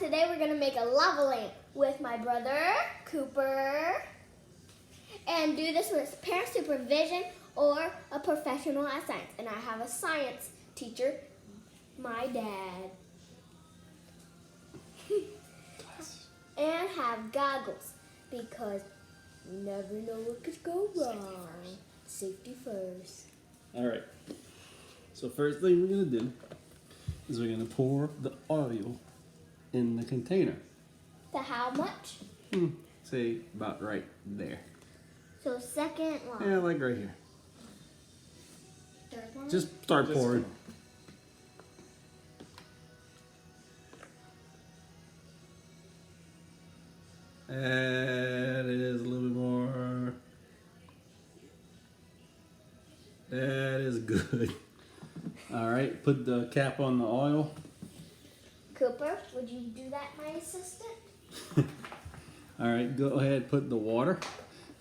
today we're gonna make a lava lamp with my brother, Cooper, and do this with parent supervision or a professional at science. And I have a science teacher, my dad. And have goggles because you never know what could go wrong. Safety first. All right. So first thing we're gonna do is we're gonna pour the oil in the container. To how much? Say about right there. So second one. Yeah, like right here. Third one? Just start pouring. That is a little bit more. That is good. All right, put the cap on the oil. Cooper, would you do that, my assistant? All right, go ahead, put the water.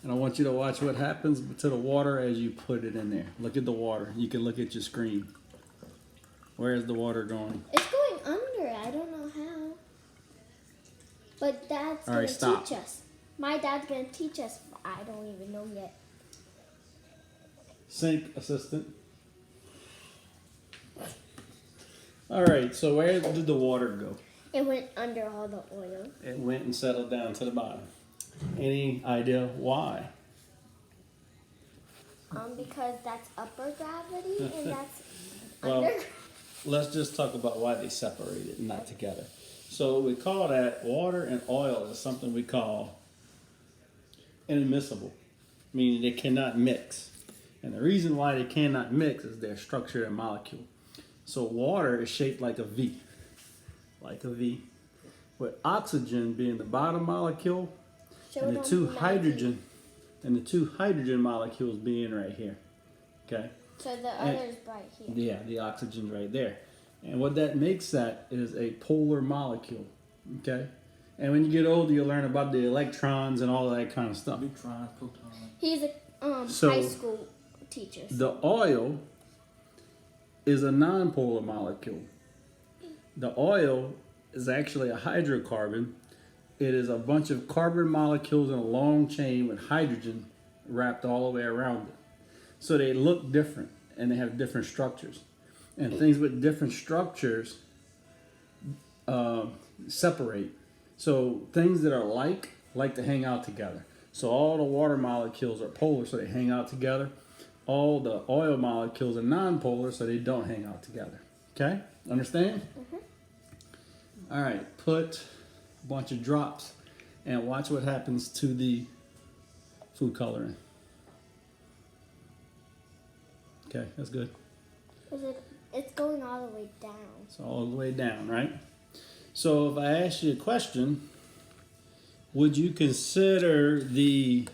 And I want you to watch what happens to the water as you put it in there. Look at the water. You can look at your screen. Where is the water going? It's going under. I don't know how. But Dad's All going right, to stop. teach us. My dad's going to teach us. I don't even know yet. Sink assistant. All right, so where did the water go? It went under all the oil. It went and settled down to the bottom. Any idea why? Because that's upper gravity and that's Well, under. let's just talk about why they separated and not together. So we call that water and oil is something we call inadmissible, meaning they cannot mix. And the reason why they cannot mix is their structure and molecule. So water is shaped like a V, with oxygen being the bottom molecule and the two hydrogen molecules being right here. Okay? So the other's right here. Yeah, the oxygen's right there. And what that makes that is a polar molecule. Okay? And when you get older, you'll learn about the electrons and all that kind of stuff. Neutrons, protons. He's a So, high school teacher. The oil is a nonpolar molecule. The oil is actually a hydrocarbon. It is a bunch of carbon molecules in a long chain with hydrogen wrapped all the way around it. So they look different and they have different structures. And things with different structures separate. So things that are like to hang out together. So all the water molecules are polar, so they hang out together. All the oil molecules are non-polar, so they don't hang out together. Okay? Understand? All right, put a bunch of drops and watch what happens to the food coloring. Okay, that's good. It's going all the way down. It's all the way down, right? So if I ask you a question, would you consider the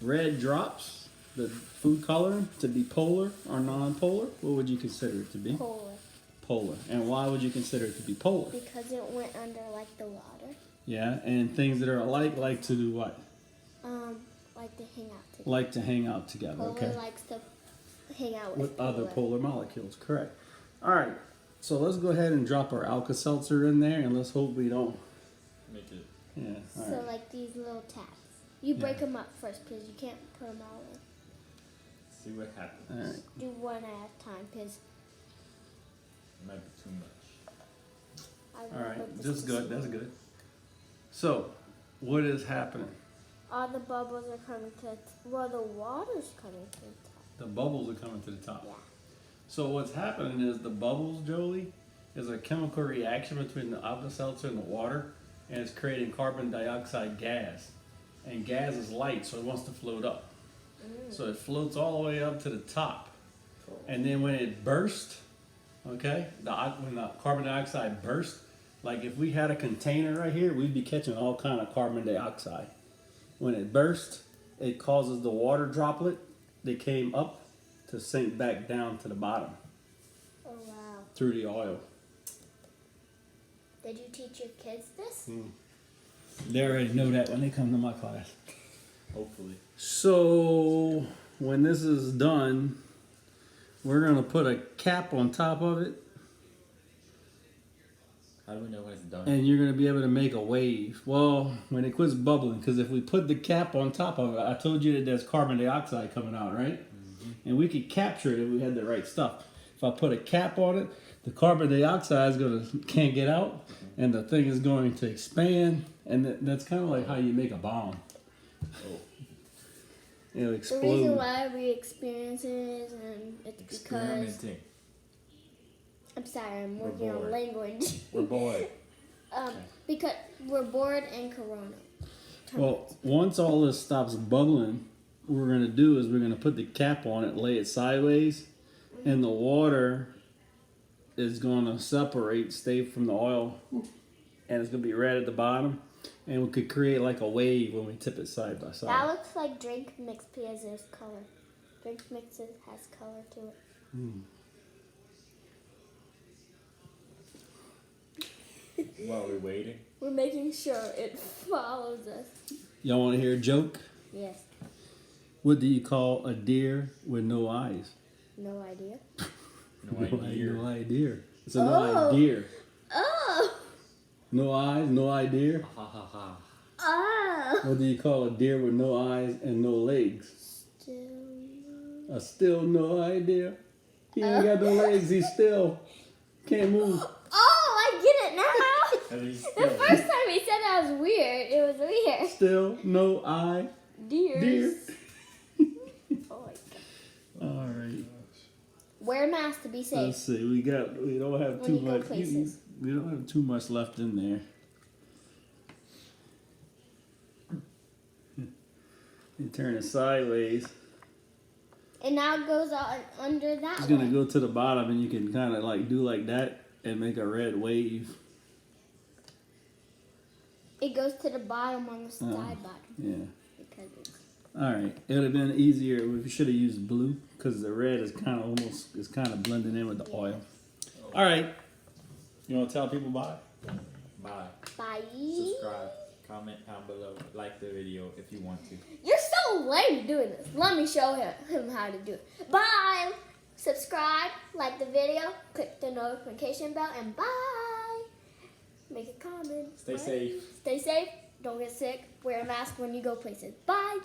red drops, the food coloring, to be polar or non-polar? What would you consider it to be? Polar. Polar. And why would you consider it to be polar? Because it went under like the water. Yeah, and things that are alike like to do what? Like to hang out together. Like to hang out together, Polar okay? likes to hang out With other polar. polar molecules, correct. All right, so let's go ahead and drop our Alka-Seltzer in there, and let's hope we don't. Make it. Yeah, all So right. like these little taps. You break them up first because you can't put them all in. See what happens. All right. Do one at a time because It might be too much. I All remember right, this that's good, was- that's good. So, what is happening? All the bubbles are coming to well, the water's coming to the top. The bubbles are coming to the top. Yeah. So what's happening is the bubbles, Jolie, is a chemical reaction between the Alka-Seltzer and the water, and it's creating carbon dioxide gas. And gas is light, so it wants to float up. So it floats all the way up to the top. And then when it bursts, okay, when the carbon dioxide bursts, like if we had a container right here, we'd be catching all kind of carbon dioxide. When it bursts, it causes the water droplet that came up to sink back down to the bottom Oh wow! through the oil. Did you teach your kids this? They already know that when they come to my class. Hopefully. So when this is done, we're gonna put a cap on top of it. How do we know when it's done? and you're going to be able to make a wave. Well, when it quits bubbling, because if we put the cap on top of it, I told you that there's carbon dioxide coming out, right? And we could capture it if we had the right stuff. If I put a cap on it, the carbon dioxide can't get out, and the thing is going to expand, and that's kind of like how you make a bomb. Oh, It'll The explode. reason why we experience it, and it's because experimenting. I'm sorry, I'm We're working on bored. language. We're bored. Because we're bored in Corona. Well, once all this stops bubbling, what we're going to do is we're going to put the cap on it, lay it sideways, and the water is going to separate, stay from the oil, and it's going to be red at the bottom, and we could create like a wave when we tip it side by That side. looks like drink mix because there's color. Drink mix has color to it. While we're waiting. We're making sure it follows us. Y'all want to hear a joke? Yes. What do you call a deer with no eyes? No idea. No idea. No idea. It's a Oh. no idea. Oh. No eyes, no idea. Ha ha ha. Oh. What do you call a deer with no eyes and no legs? Still. Still no idea. He ain't got no legs. He's still can't move. Oh, I get it now. At least The first time he said that was weird. It was weird. Still no eye. Deers. Deer. Oh my God. All right. Wear a mask to be safe. Let's see. We don't have When too you go much. places. We don't have too much left in there. You turn it sideways. And now it goes out under that It's gonna one. go to the bottom, and you can kind of like do like that and make a red wave. It goes to the bottom on the side bottom. Yeah. Because it's All right. It would have been easier. We should have used blue because the red is kind of blending in with the oil. All right. You want to tell people bye? Bye. bye. Subscribe. Comment down below. Like the video if you want to. You're so lame doing this. Let me show him how to do it. Bye. Subscribe, like the video, click the notification bell, and bye. Make a comment. Stay Bye. safe. Stay safe. Don't get sick. Wear a mask when you go places. Bye.